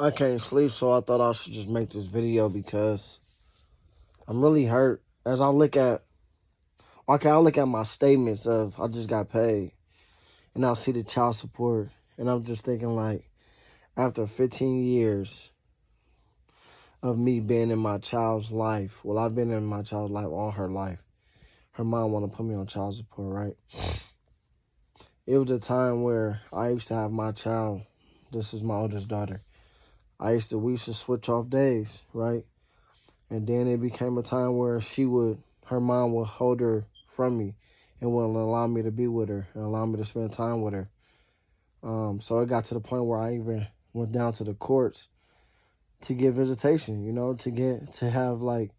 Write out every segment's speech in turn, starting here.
I can't sleep, so I thought I should just make this video because I'm really hurt. As I look at my statements of I just got paid, and I see the child support, and I'm just thinking like, after 15 years of me being in my child's life, well, I've been in my child's life all her life. Her mom want to put me on child support, right? It was a time where I used to have my child. This is my oldest daughter. We used to switch off days, right? And then it became a time where her mom would hold her from me and wouldn't allow me to be with her and allow me to spend time with her. So it got to the point where I even went down to the courts to get visitation, to have like,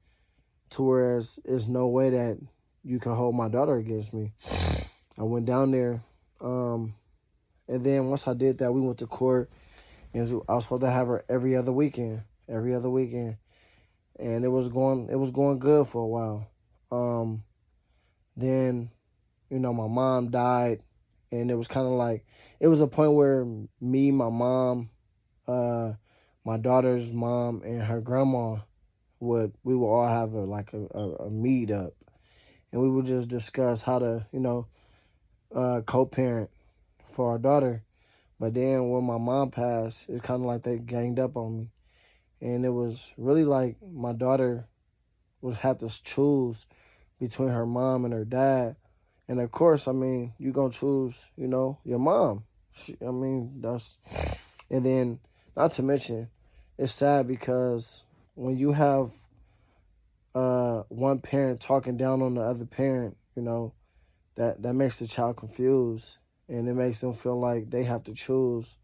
to whereas there's no way that you can hold my daughter against me. I went down there, and then once I did that, we went to court, and I was supposed to have her every other weekend, and it was going good for a while. Then, my mom died, and it was kind of like, it was a point where me, my mom, my daughter's mom, and her grandma we would all have a meet up, and we would just discuss how to, co-parent for our daughter. But then when my mom passed, it's kind of like they ganged up on me. And it was really like my daughter would have to choose between her mom and her dad. And of course, you're going to choose, your mom. And then, not to mention, it's sad because when you have one parent talking down on the other parent, that makes the child confused, and it makes them feel like they have to choose.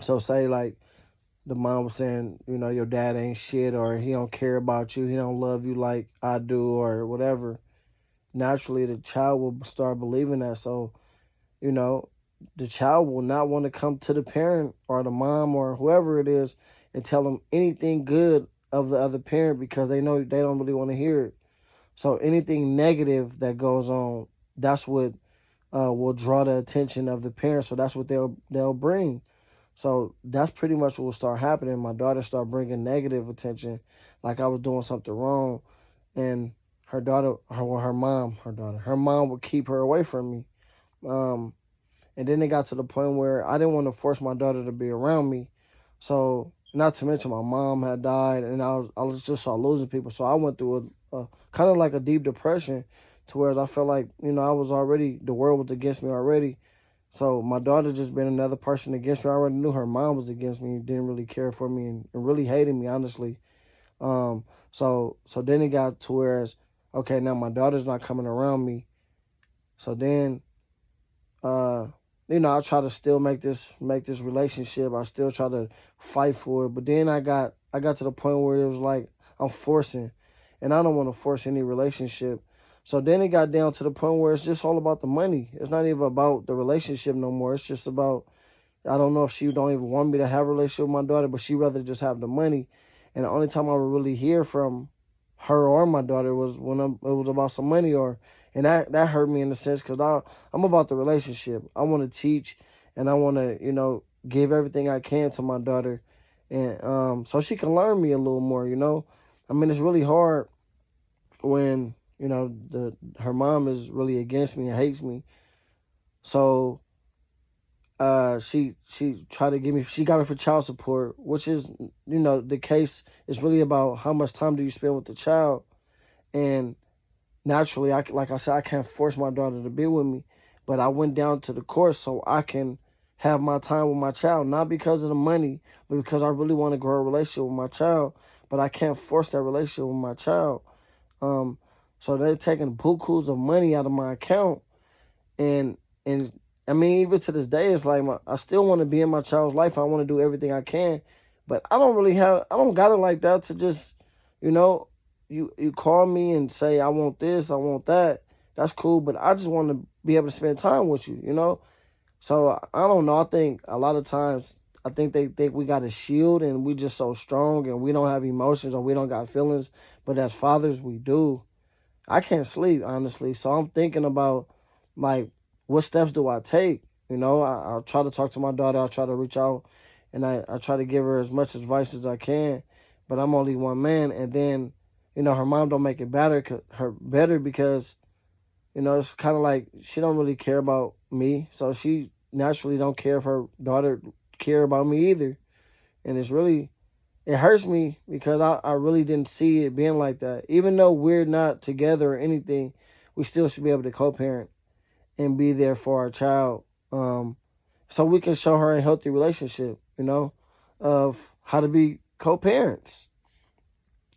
So say like the mom was saying, your dad ain't shit, or he don't care about you, he don't love you like I do, or whatever. Naturally, the child will start believing that. So, the child will not want to come to the parent or the mom or whoever it is and tell them anything good of the other parent because they know they don't really want to hear it. So anything negative that goes on, that's what will draw the attention of the parents. So that's what they'll bring. So that's pretty much what will start happening. My daughter started bringing negative attention, like I was doing something wrong, and her mom would keep her away from me. And then it got to the point where I didn't want to force my daughter to be around me. So, not to mention my mom had died, and I was just saw losing people. So I went through a kind of like a deep depression, to where I felt like, the world was against me already. So my daughter just been another person against me. I already knew her mom was against me, didn't really care for me, and really hated me, honestly. So then it got to where, okay, now my daughter's not coming around me. So then, I try to still make this relationship. I still try to fight for it. But then I got to the point where it was like I'm forcing, and I don't want to force any relationship. So then it got down to the point where it's just all about the money. It's not even about the relationship no more. It's just about, I don't know if she don't even want me to have a relationship with my daughter, but she rather just have the money. And the only time I would really hear from her or my daughter was when it was about some money, and that hurt me in a sense, because I'm about the relationship. I want to teach, and I want to, give everything I can to my daughter, and so she can learn me a little more, it's really hard when, her mom is really against me and hates me. So she tried to give me, she got me for child support, which is, the case is really about how much time do you spend with the child. And naturally, like I said, I can't force my daughter to be with me, but I went down to the court so I can have my time with my child, not because of the money, but because I really want to grow a relationship with my child. But I can't force that relationship with my child. So they're taking bukus of money out of my account, and even to this day, it's like I still want to be in my child's life. I want to do everything I can, but I don't got it like that to just, you know, you call me and say, I want this, I want that. That's cool, but I just want to be able to spend time with you. So I don't know. I think a lot of times, I think they think we got a shield and we just so strong and we don't have emotions or we don't got feelings, but as fathers, we do. I can't sleep, honestly. So I'm thinking about, like, what steps do I take? I'll try to talk to my daughter. I'll try to reach out and I try to give her as much advice as I can, but I'm only one man. And then, her mom don't make it better because, it's kind of like she don't really care about me, so she naturally don't care if her daughter care about me either. And it hurts me because I really didn't see it being like that. Even though we're not together or anything, we still should be able to co-parent and be there for our child. So we can show her a healthy relationship, of how to be co-parents.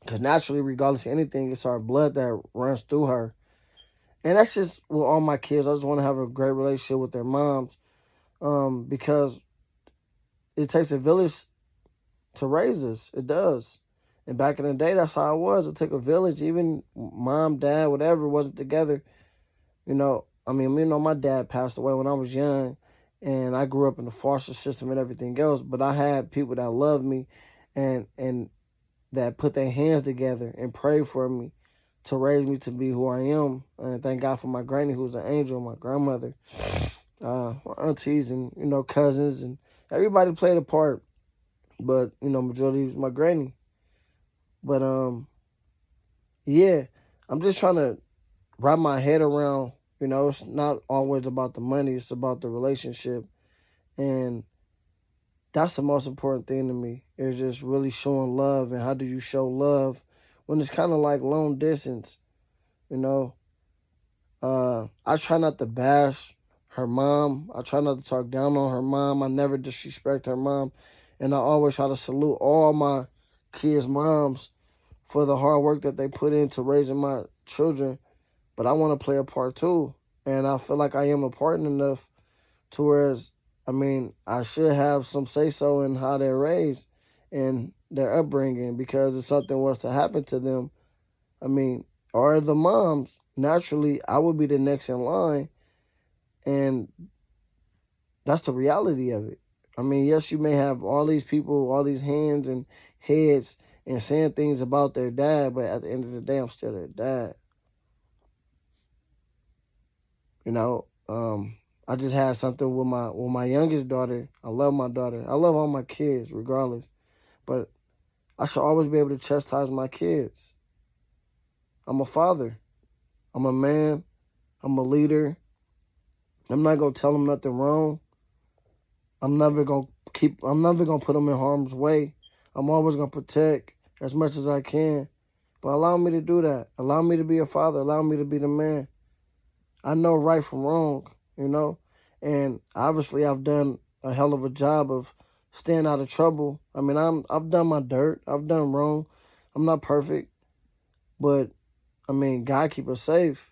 Because naturally, regardless of anything, it's our blood that runs through her. And that's just with all my kids. I just want to have a great relationship with their moms, because it takes a village to raise us. It does. And back in the day, that's how it was. It took a village. Even mom, dad, whatever, wasn't together. My dad passed away when I was young, and I grew up in the foster system and everything else. But I had people that loved me and that put their hands together and prayed for me to raise me to be who I am. And thank God for my granny, who's an angel, my grandmother, my aunties, and, cousins, and everybody played a part. But, majority was my granny. But, yeah, I'm just trying to wrap my head around, it's not always about the money. It's about the relationship. And that's the most important thing to me, is just really showing love. And how do you show love when it's kind of like long distance, I try not to bash her mom. I try not to talk down on her mom. I never disrespect her mom. And I always try to salute all my kids' moms for the hard work that they put into raising my children. But I want to play a part too. And I feel like I am important enough to whereas, I should have some say-so in how they're raised and their upbringing, because if something was to happen to them, or the moms, naturally, I would be the next in line. And that's the reality of it. Yes, you may have all these people, all these hands and heads and saying things about their dad, but at the end of the day, I'm still their dad. I just had something with my youngest daughter. I love my daughter. I love all my kids, regardless. But I should always be able to chastise my kids. I'm a father. I'm a man. I'm a leader. I'm not gonna tell them nothing wrong. I'm never gonna put them in harm's way. I'm always gonna protect as much as I can. But allow me to do that. Allow me to be a father. Allow me to be the man. I know right from wrong, and obviously I've done a hell of a job of staying out of trouble. I've done my dirt. I've done wrong. I'm not perfect, but God keep us safe.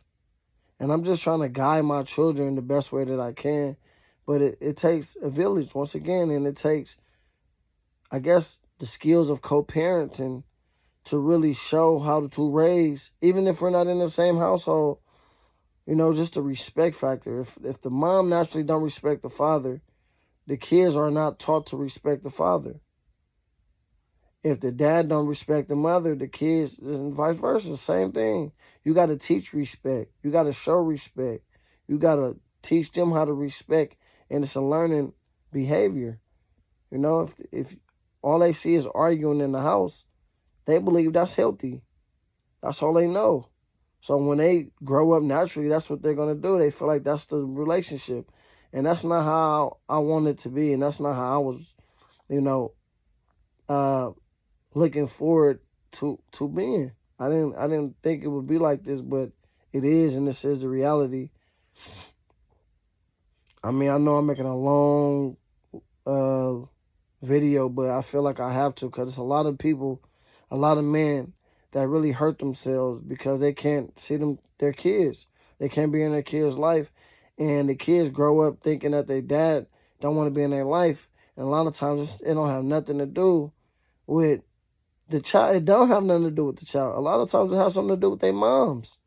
And I'm just trying to guide my children the best way that I can. But it takes a village, once again, and it takes, I guess, the skills of co-parenting to really show how to raise, even if we're not in the same household, just the respect factor. If the mom naturally don't respect the father, the kids are not taught to respect the father. If the dad don't respect the mother, the kids, and vice versa, same thing. You got to teach respect. You got to show respect. You got to teach them how to respect, and it's a learning behavior. If all they see is arguing in the house, they believe that's healthy. That's all they know. So when they grow up naturally, that's what they're going to do. They feel like that's the relationship. And that's not how I want it to be. And that's not how I was, looking forward to being. I didn't think it would be like this, but it is, and this is the reality. I know I'm making a long video, but I feel like I have to, because it's a lot of people, a lot of men that really hurt themselves because they can't see their kids. They can't be in their kids' life. And the kids grow up thinking that their dad don't want to be in their life. And a lot of times it don't have nothing to do with the child. It don't have nothing to do with the child. A lot of times it has something to do with their moms.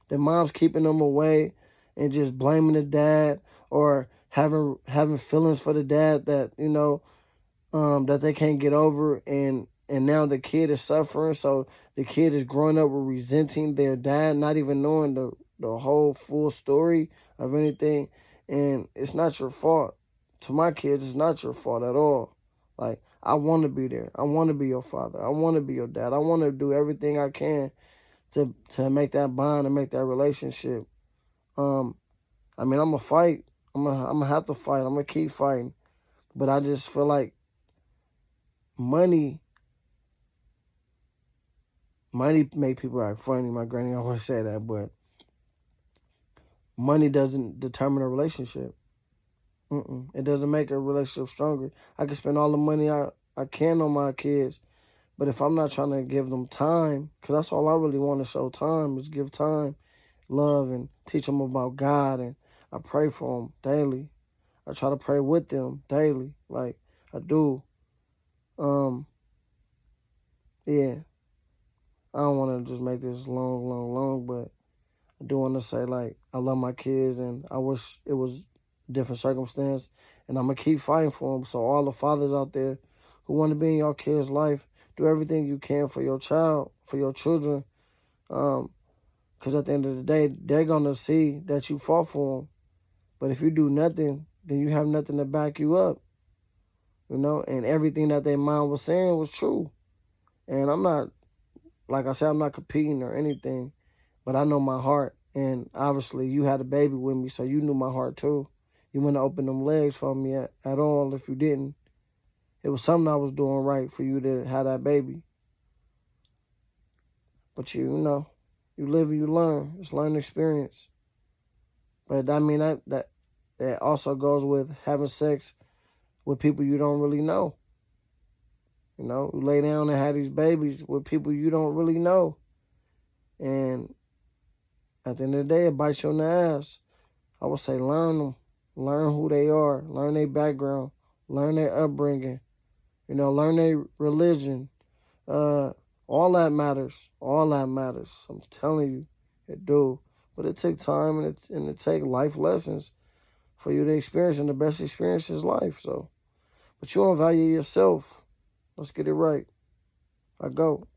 Their moms keeping them away and just blaming the dad, or having feelings for the dad that, that they can't get over, and now the kid is suffering. So the kid is growing up with resenting their dad, not even knowing the whole full story of anything. And it's not your fault. To my kids, it's not your fault at all. Like, I want to be there. I want to be your father. I want to be your dad. I want to do everything I can to make that bond and make that relationship. I mean, I'm gonna fight. I'm gonna have to fight. I'm gonna keep fighting. But I just feel like money make people act funny. My granny always say that, but money doesn't determine a relationship. It doesn't make a relationship stronger. I can spend all the money I can on my kids, but if I'm not trying to give them time, because that's all I really want to show time is give time, love, and teach them about God. And I pray for them daily. I try to pray with them daily, like I do. Yeah, I don't want to just make this long, but I do want to say, like, I love my kids, and I wish it was a different circumstance, and I'm going to keep fighting for them. So all the fathers out there who want to be in your kid's life, do everything you can for your child, for your children, because at the end of the day, they're going to see that you fought for them. But if you do nothing, then you have nothing to back you up, and everything that their mom was saying was true. And I'm not, like I said, I'm not competing or anything, but I know my heart. And obviously, you had a baby with me, so you knew my heart too. You wouldn't open them legs for me at all if you didn't. It was something I was doing right for you to have that baby. But you live and you learn. It's learning experience. But I mean, that also goes with having sex with people you don't really know. You lay down and have these babies with people you don't really know. And at the end of the day, it bites you in the ass. I would say learn them. Learn who they are. Learn their background. Learn their upbringing. Learn their religion. All that matters. All that matters. I'm telling you, it do. But it take time and it take life lessons for you to experience, and the best experience is life. So, but you don't value yourself. Let's get it right. I go.